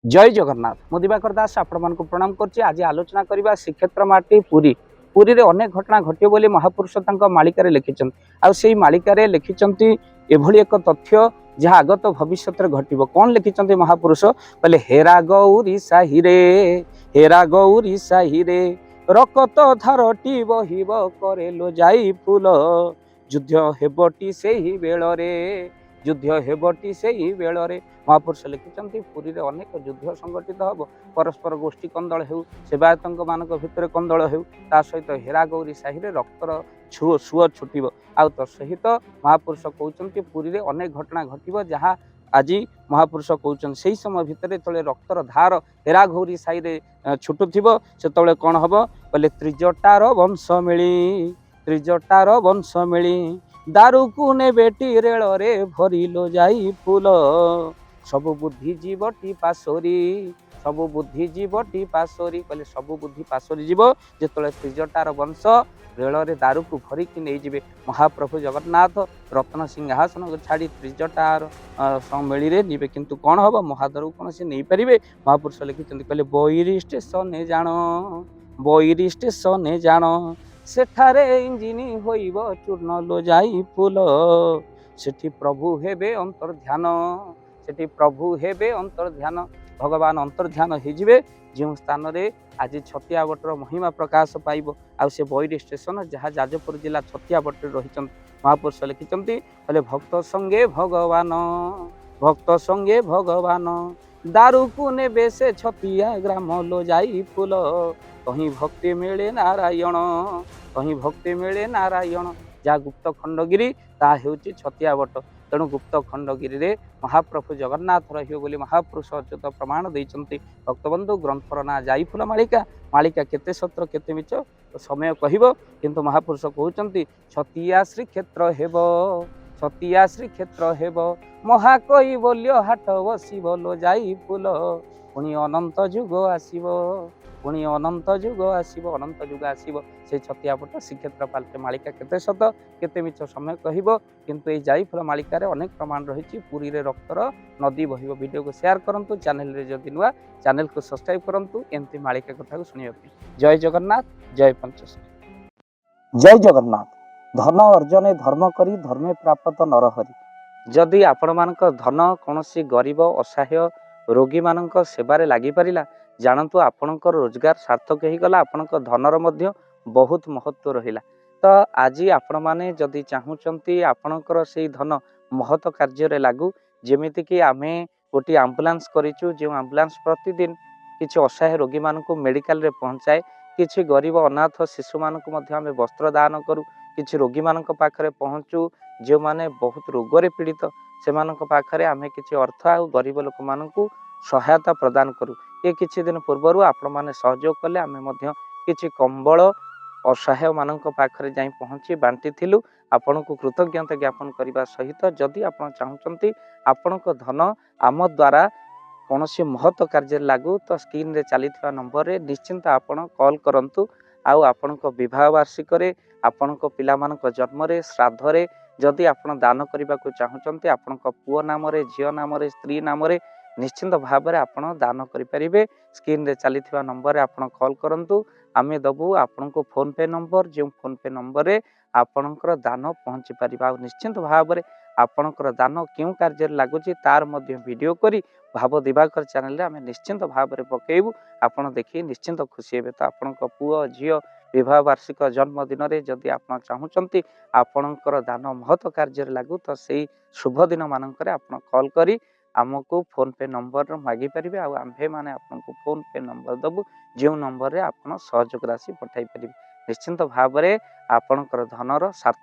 जय जगन्नाथ मु दिवाकर दास आपण प्रणाम करछि। आज आलोचना करबा श्रीक्षेत्र माटी पुरी पुरी रे अनेक घटना घटियो बोली महापुरुष तांका मालिकारे लिखिछन। आ सेही मालिकारे लिखिछन्ती एभली एक तथ्य जहाँ आगत भविष्यत रे घटिबो। कोन लिखिछन्ती महापुरुष कहले हेरा गौरी साहिरे हेरा गौरी साहिरे रकत धारटी बहिब करेलो जाई फूल युद्ध हेबटी सेही बेलरे युद्ध हेबटी सेही बेलरे महापुरुष लिखिछन्ती पुरी रे अनेक युद्ध संगठित हब परस्पर गोष्ठी कंदल हेउ सेवायतंक मानक भितर कंदल हेउ ता सहित हेरा गौरी साहिरे रक्तर सुअ छुटिब आ तो सहित महापुरुष कहउछन्ती पुरी रे अनेक घटना घटिब जहाँ आज महापुरुष कहउछन सेही समय भितर तले रक्तर धार हेरा गौरी साहिरे छुटुथिब सेतले कोन हबो कहले त्रिजटार वंश मिली दारुकु ने बेटी रेल रे भरिलो जाई फूल सबु बुद्धि जीवटी पासोरी सबु बुद्धि जीवटी पासोरी कहले सबु बुद्धि पासोरी जीव जेतले त्रिजटार वंश रेल रे दारू को भरिकी नहीं जिवे। महाप्रभु जगन्नाथ रत्न सिंहासन को छाड़ी त्रिजटार मेली रे जीवे किंतु कौन हम महादर कौन से नहीं पारे। महापुरुष लिखिं कहले बैरी स्टेशन जान सेठारे इंजिन होइब चूर्ण लो जाई फूल सेठी प्रभु हेबे अंतर्ध्यान सेठी प्रभु हेबे अंतर्ध्यान भगवान अंतर्ध्यान होइजिवे जो स्थान रे आज छतिया बटर महिमा प्रकाश पाइब आ से बैरी स्टेशन जहाँ जाजपुर जिला छतिया बटर रही। महापुरुष लिखिं कहले भक्त संगे भगवान दारू को नेबे से छतिया ग्राम लो जाई फूल कहीं भक्ति मिले नारायण जहाँ गुप्त खंडगिरी ता हेउची छतिया बट तेणु गुप्त खंडगिरी रे महाप्रभु जगन्नाथ रहियो बोली महापुरुष अच्युत प्रमाण देइचंती। भक्तबंधु ग्रंथर ना जाईफुल मालिका मालिका केते सत्र केते मिछ तो समय कहिबो किंतु महापुरुष कहउचंती छतिया श्री क्षेत्र हेबो महाकई बोल्यो हाट बसिब लो जाई फूल पुणी अनंत जुग आसीब से छतिया पट श्रीक्षेत्र पाल्टे मालिका केते सत केते मिछ समय कहिबो किंतु ए जाईफुल मालिका रे अनेक प्रमाण रही। पुरी रे रक्तर नदी बहिबो। वीडियो को शेयर करंतु चैनल रे जदि नुआ चैनल को सब्सक्राइब करंतु एंती मालिका कथा को सुनियो। जय जगन्नाथ जय पंचेश्वर जय जगन्नाथ। धन अर्जने धर्म करी धर्मे प्राप्त नरहरि। जदि आपण मानक धन कोनोसी गरीब असहाय रोगी मानक सेवारे लागि परिला जानतु आपणकर रोजगार सार्थक हो गला आपणक धनर मध्य बहुत महत्व रहिला। तो आज आपण माने जदि चाहूचंती आपणकर सेही धन महत कार्य रे लागू जेमिति कि आमे गोटी एम्बुलेंस करिचु जे एम्बुलेंस प्रतिदिन किछि असहाय रोगी मानक मेडिकल रे पहुंचाए किछि गरीब अनाथ शिशु मानक मध्य आमे वस्त्र दान करू किछि रोगी मानक पाखरे पहुंचू जो माने बहुत रोग रे पीड़ित से मानक पाखरे आमे किछि अर्थ आ गरीब लोक मानकू सहायता प्रदान करू। ये किछि दिन पूर्वरु आपण माने सहयोग कले आमे मध्य किछि कंबल असहाय मानक पाखरे जाई पहुंची बांटी थिलु। आपनको कृतज्ञता ज्ञापन करबा सहित जदि आपण चाहूचंती आपणक धन आम द्वारा कौनसी महत्व कार्य लागू तो स्क्रीन रे चलीथिबा नंबर रे निश्चिंत आपण कॉल करंतु। आउ आपणक विवाह वार्षिक रे आपणक पिला मानक जन्म रे श्राद्ध रे जदि आपण दान करबा को चाहूचंती आपणक पुओ नाम रे झियो नाम रे स्त्री नाम रे निश्चिंत भाव में आपण दान करें। स्क्रीन रे चलीथिबा नंबर रे आपण कॉल करंतु आमे दबु आपनको फोन पे नंबर जो फोन पे नंबर रे आपणकर दान पहुंची परिबा। निश्चिंत भाव में आपणकर दान क्यों कार्य लागुची तार मध्य वीडियो करी भाव दिवाकर चैनल रे आमे निश्चिंत भाव में पकेबू आपण देखि निश्चिंत खुशी हेबे। तो आपणक पुओ झियो विवाह वार्षिक जन्मदिन रे जदि आपण चाहूचंती आपणकर दान महत्व कार्य लागू तो सेही शुभ दिन मानकर आपण कॉल करी आमको फोन पे नंबर मागी परिबे आम्भे माने आपनको फोन पे नंबर दबु जो नंबर रे आपण सहयोग राशि पठाई परिबे। निश्चिंत भाव में आपणकर धनर सार्थ